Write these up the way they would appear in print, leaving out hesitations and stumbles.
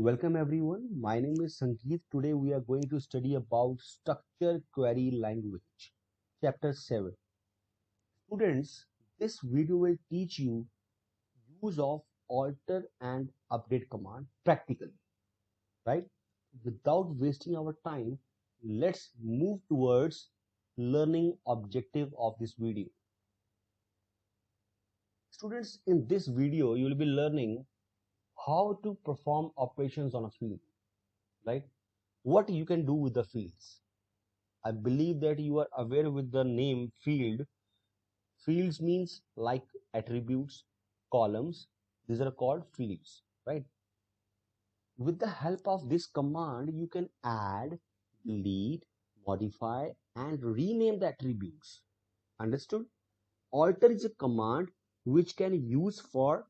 Welcome everyone. My name is Sangeet. Today we are going to study about structure query language, chapter 7. Students, this video will teach you use of alter and update command practically, right? Without wasting our time, let's move towards learning objective of this video. Students, in this video you will be learning how to perform operations on a field, right? What you can do with the fields. I believe that you are aware with the name field. Fields means like attributes, columns. These are called fields, right? With the help of this command, you can add, delete, modify, and rename the attributes. Understood? Alter is a command which can use for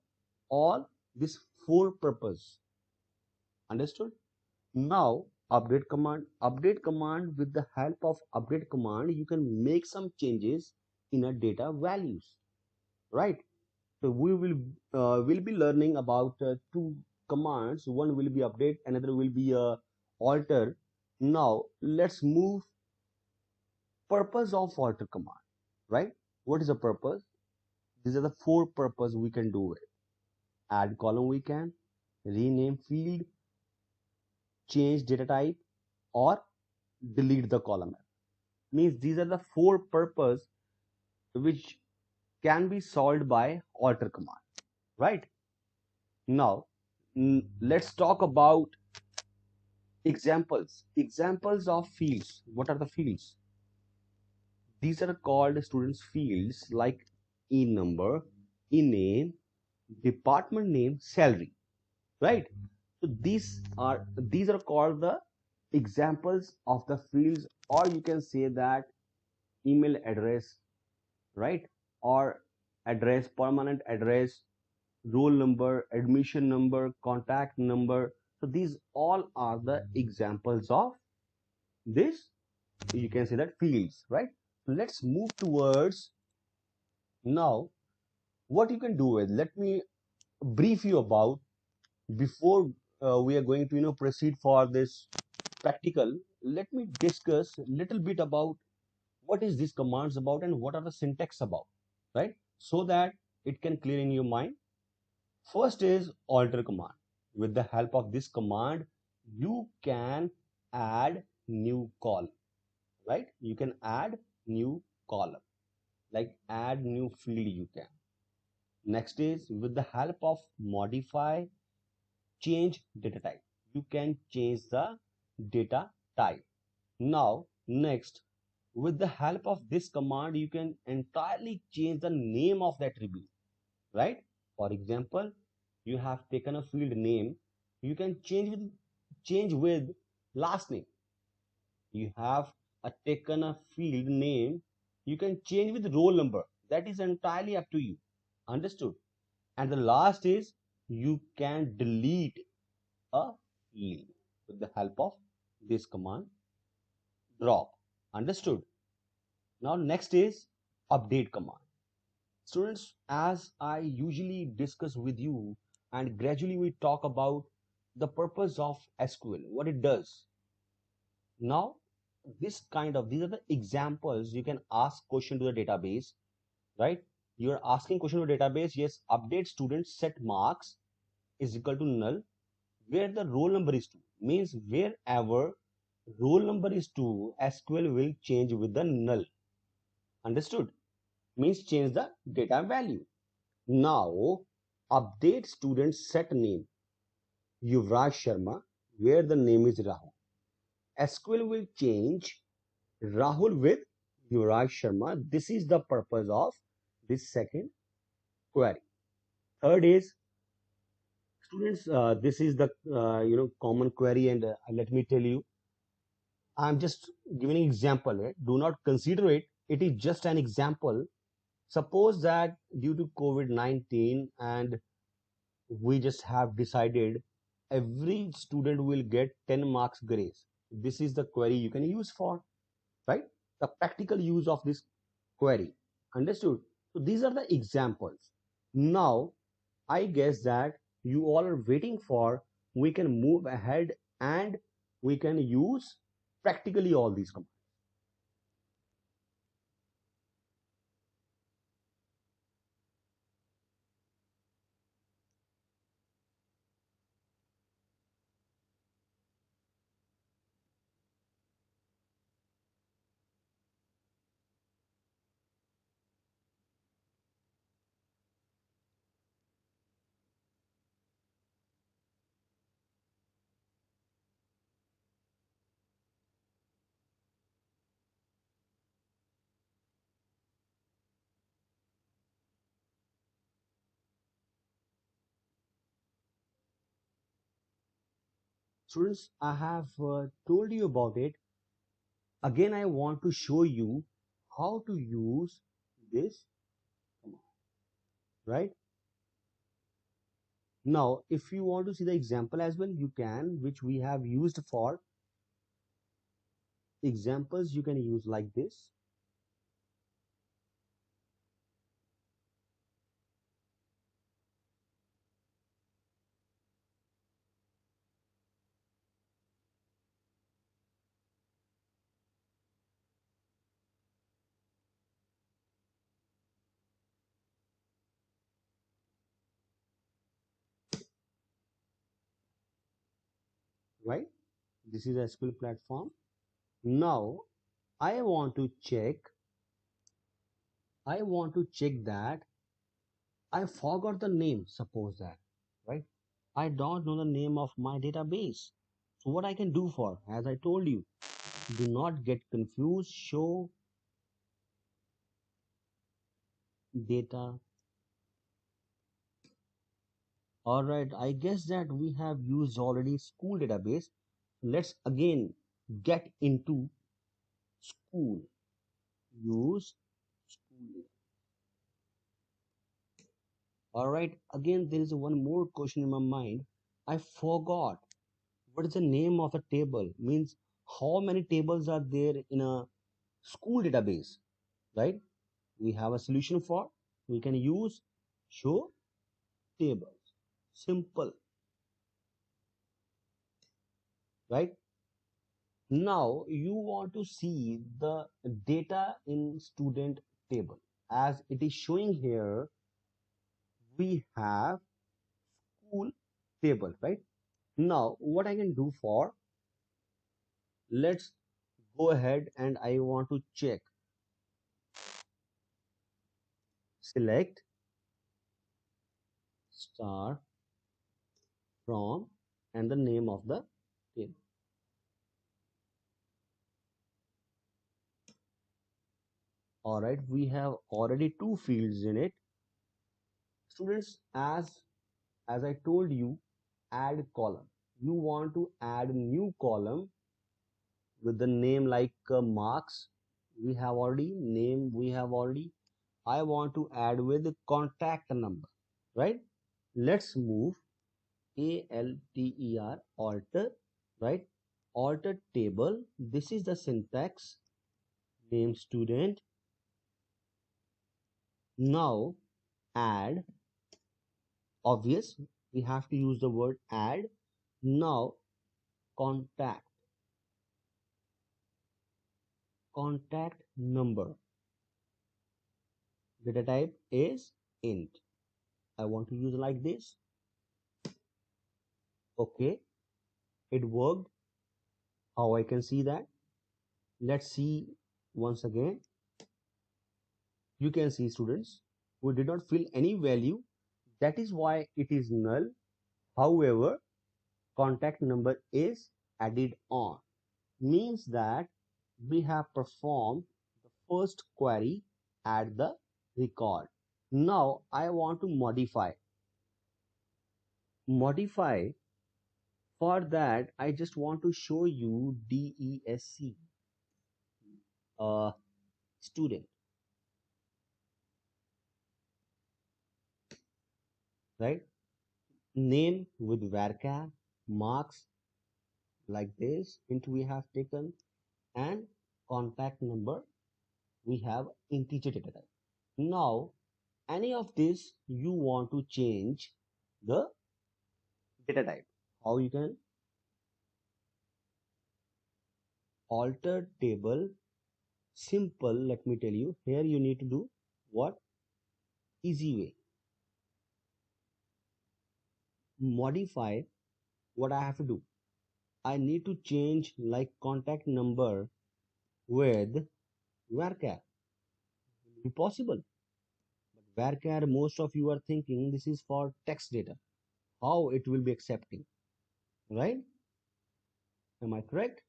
all these four purposes. Understood? Now, update command, with the help of update command, you can make some changes in a data values, right? So will be learning about two commands. One will be update, another will be alter. Now, let's move purpose of alter command, right? What is the purpose? These are the four purpose we can do it. Add column we can, rename field, change data type, or delete the column. Means these are the four purpose which can be solved by alter command, right? Now let's talk about examples of fields. What are the fields? These are called students fields like in number, in name, department name, salary, right? So these are called the examples of the fields, or you can say that email address, right? Or address, permanent address, roll number, admission number, contact number. So these all are the examples of this. You can say that fields, right? Let's move towards now what you can do with. Let me brief you about before we are going to proceed for this practical. Let me discuss a little bit about what is these commands about and what are the syntax about, right? So that it can clear in your mind. First is alter command. With the help of this command, you can add new column, right? You can add new column, like add new field you can. Next is with the help of modify, change data type. You can change the data type. Now, next, with the help of this command, you can entirely change the name of the attribute, right? For example, you have taken a field name, you can change with last name. You have taken a field name, you can change with roll number. That is entirely up to you. Understood? And the last is you can delete a field with the help of this command drop. Understood? Now next is update command. Students, as I usually discuss with you and gradually we talk about the purpose of SQL, what it does. Now, these are the examples. You can ask question to the database, right? You are asking question to the database. Yes, update student set marks is equal to null where the roll number is 2. Means wherever roll number is 2, SQL will change with the null. Understood? Means change the data value. Now, update student set name Yuvraj Sharma where the name is Rahul. SQL will change Rahul with Yuvraj Sharma. This is the purpose of this second query. Third is students. This is the common query, and let me tell you, I'm just giving an example. Do not consider it. It is just an example. Suppose that due to COVID-19 and we just have decided every student will get 10 marks grace. This is the query you can use for, right? The practical use of this query. Understood? So these are the examples. Now, I guess that you all are waiting for we can move ahead and we can use practically all these commands. Students, I have told you about it. Again, I want to show you how to use this command, right? Now, if you want to see the example as well, you can, which we have used for examples, you can use like this, right? This is a SQL platform. Now, I want to check, that I forgot the name, suppose that, right? I don't know the name of my database. So what I can do for, as I told you, do not get confused, show data. All right, I guess that we have used already school database. Let's again get into school. Use school. All right, again, there is one more question in my mind. I forgot what is the name of a table, means how many tables are there in a school database, right? We have a solution for, we can use show tables. Simple, right? Now you want to see the data in student table. As it is showing here, we have school table, right? Now what I can do for, let's go ahead and I want to check, select star from and the name of the table. All right, we have already two fields in it. Students, as I told you, add column. You want to add a new column with the name like marks. We have already name. We have already. I want to add with the contact number, right? Let's move alter, right? Alter table. This is the syntax. Name student. Now add. Obvious. We have to use the word add. Now contact. Contact number. Data type is int. I want to use like this. Okay, it worked. How I can see that? Let's see once again. You can see, students, we did not fill any value. That is why it is null. However, contact number is added on. Means that we have performed the first query at the record. Now I want to modify. For that, I just want to show you DESC, student, right? Name with varchar, marks like this, int we have taken, and contact number we have integer data type. Now, any of this you want to change the data type. how you can alter table. Simple, let me tell you. Here you need to do what? Easy way. Modify. What I have to do, I need to change like contact number with varchar. Be possible, but varchar, most of you are thinking this is for text data. How it will be accepting, right? Am I correct?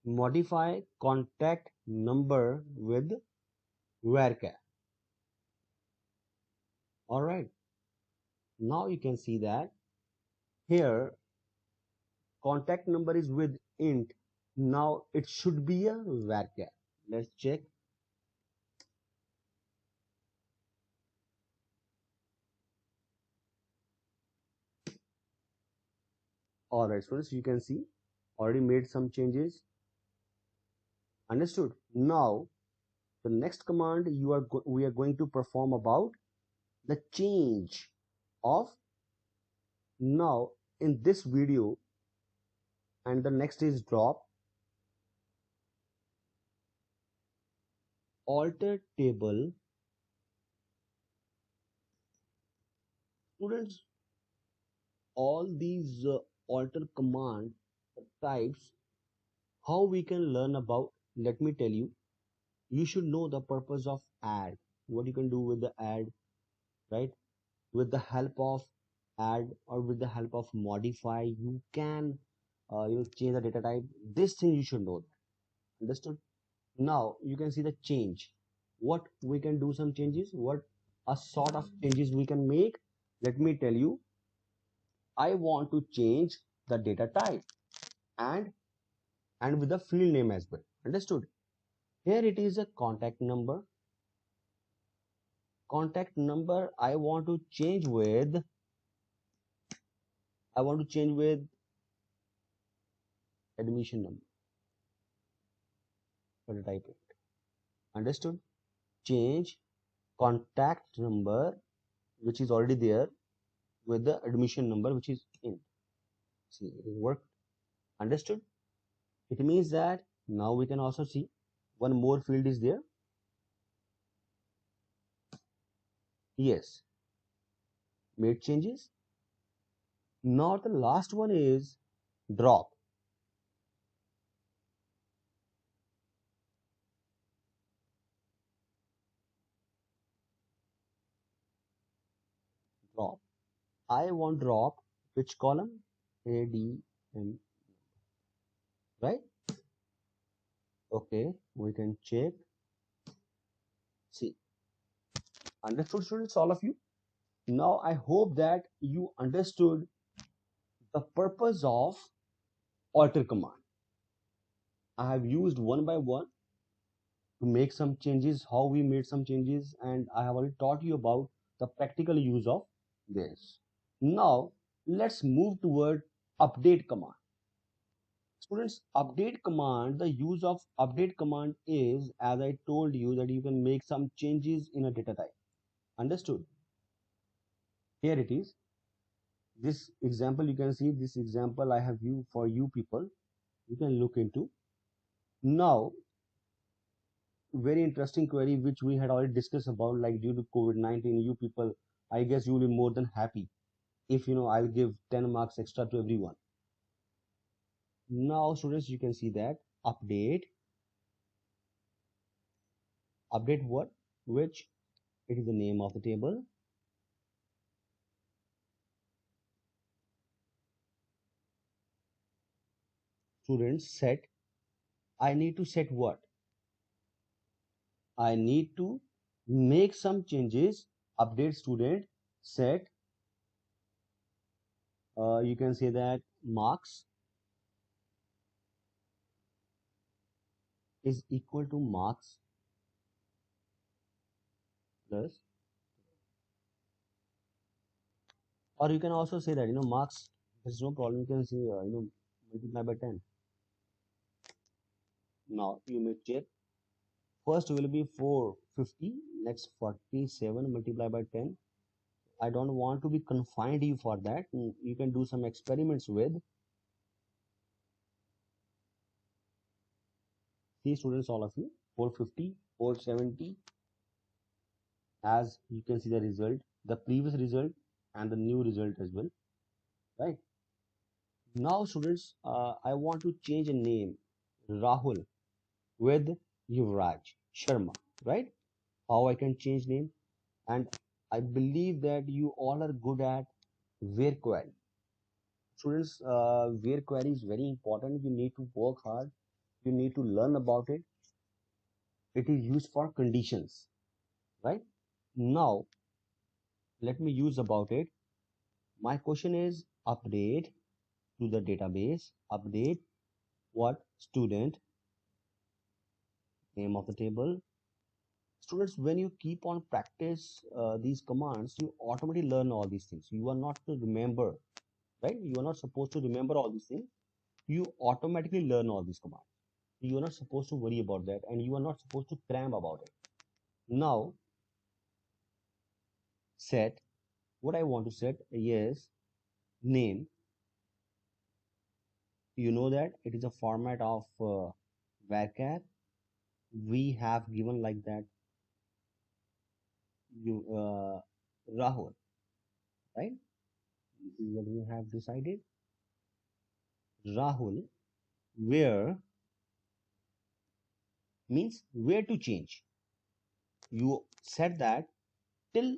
Modify contact number with varchar. All right. Now you can see that here contact number is with int. Now it should be a varchar. Let's check. All right, students, you can see already made some changes. Understood? Now the next command we are going to perform about the change of. Now in this video, and the next is drop, alter table. Students, all these alter command types, how we can learn about, let me tell you. You should know the purpose of add, what you can do with the add, right? With the help of add or with the help of modify, you can change the data type. This thing you should know. Understood? Now you can see the change. What we can do some changes, what a sort of changes we can make. Let me tell you. I want to change the data type and with the field name as well. Understood? Here it is a contact number. Contact number I want to change with admission number for the type it. Understood? Change contact number which is already there with the admission number which is in. See, it worked. Understood? It means that now we can also see one more field is there. Yes, made changes. Now the last one is drop. Drop. I want drop which column? ADM, right? Okay, we can check. See, understood, students, all of you? Now I hope that you understood the purpose of alter command. I have used one by one to make some changes, how we made some changes, and I have already taught you about the practical use of this. Now let's move toward update command. Students, update command, the use of update command is, as I told you, that you can make some changes in a data type. Understood? Here it is. This example, you can see this example I have you for you people. You can look into. Now, very interesting query which we had already discussed about, like due to COVID-19, you people, I guess you will be more than happy if I'll give 10 marks extra to everyone. Now, students, you can see that update what? Which it is the name of the table. Students, set. I need to set what? I need to make some changes. Update student, set. You can say that marks is equal to marks plus, or you can also say that marks, there's no problem, you can say multiply by 10. Now you may check. First will be 450, next 47 multiply by 10, I don't want to be confined you for that. You can do some experiments with. See students, all of you, 450, 470, as you can see the result, the previous result and the new result as well, right? Now students, I want to change a name, Rahul, with Yuvraj Sharma, right? How I can change name? And I believe that you all are good at where query. Students, where query is very important. You need to work hard. You need to learn about it. It is used for conditions, right? Now, let me use about it. My question is update to the database, update what student, name of the table. Students, when you keep on practice these commands, you automatically learn all these things. You are not to remember, right? You are not supposed to remember all these things. You automatically learn all these commands. You are not supposed to worry about that, and you are not supposed to cram about it. Now, set what I want to set. Yes, name. You know that it is a format of varchar. We have given like that. You Rahul, right? This is what we have decided. Rahul, where means where to change. You said that till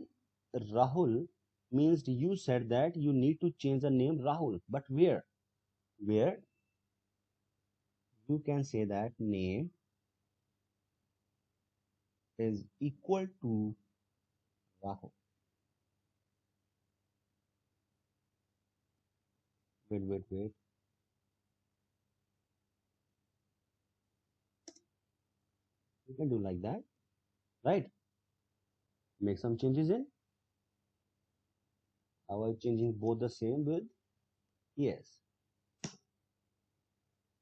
Rahul means you said that you need to change the name Rahul, but where? Where you can say that name is equal to Rahul. Wait. You can do like that, right? Make some changes in. I was changing both the same with yes.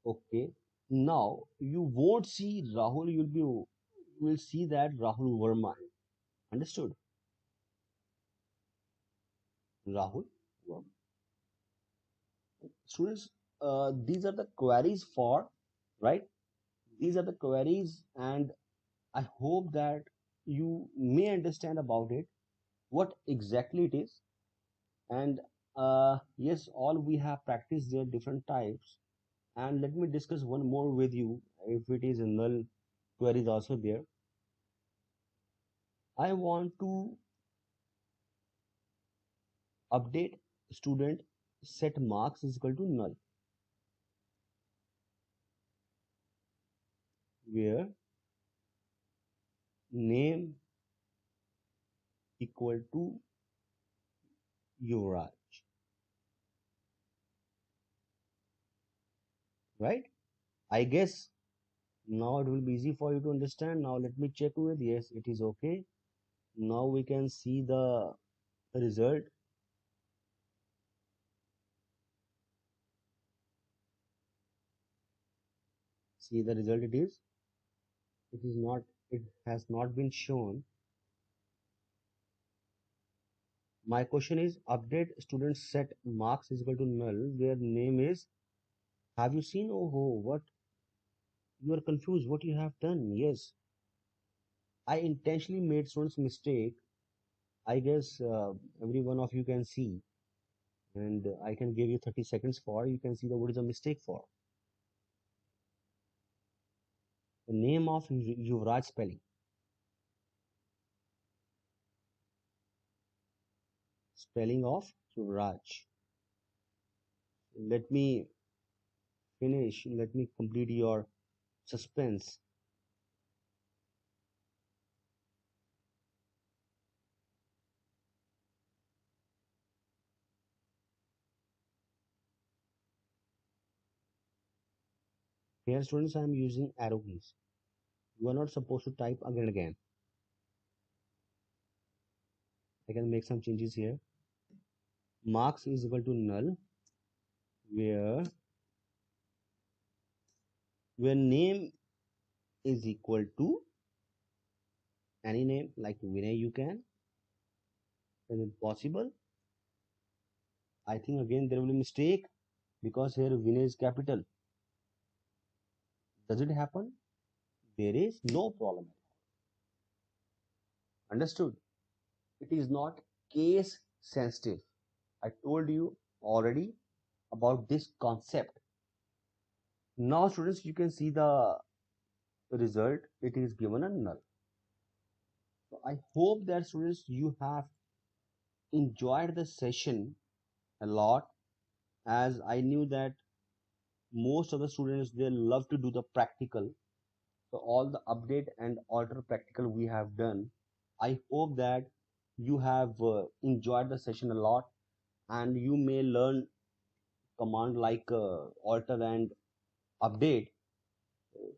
Okay. Now you won't see Rahul. You will see that Rahul Verma. Understood? Rahul Verma. Students, these are the queries for, right? These are the queries, and I hope that you may understand about it, what exactly it is. And yes, all we have practiced their different types. And let me discuss one more with you. If it is a null queries also there, I want to update student set marks is equal to null, where name equal to Yuvraj, right? I guess now it will be easy for you to understand. Now let me check with, yes, it is okay. Now we can see the result. See the result, it is not, it has not been shown. My question is update student set marks is equal to null where name is, have you seen, oh what, you are confused what you have done. Yes, I intentionally made students mistake. I guess every one of you can see, and I can give you 30 seconds for you can see the what is the mistake for. The name of Yuvraj spelling of Yuvraj. Let me finish. Let me complete your suspense. Here, students, I am using arrow keys. You are not supposed to type again and again. I can make some changes here. Marks is equal to null, where name is equal to any name like Vinay. You can Is it possible? I think again there will be mistake because here Vinay is capital. Does it happen? There is no problem. Understood? It is not case sensitive. I told you already about this concept. Now, students, you can see the result. It is given a null. So I hope that students you have enjoyed the session a lot, as I knew that most of the students they love to do the practical. So all the update and alter practical we have done. I hope that you have enjoyed the session a lot, and you may learn command like alter and update.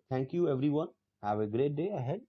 Thank you everyone. Have a great day ahead.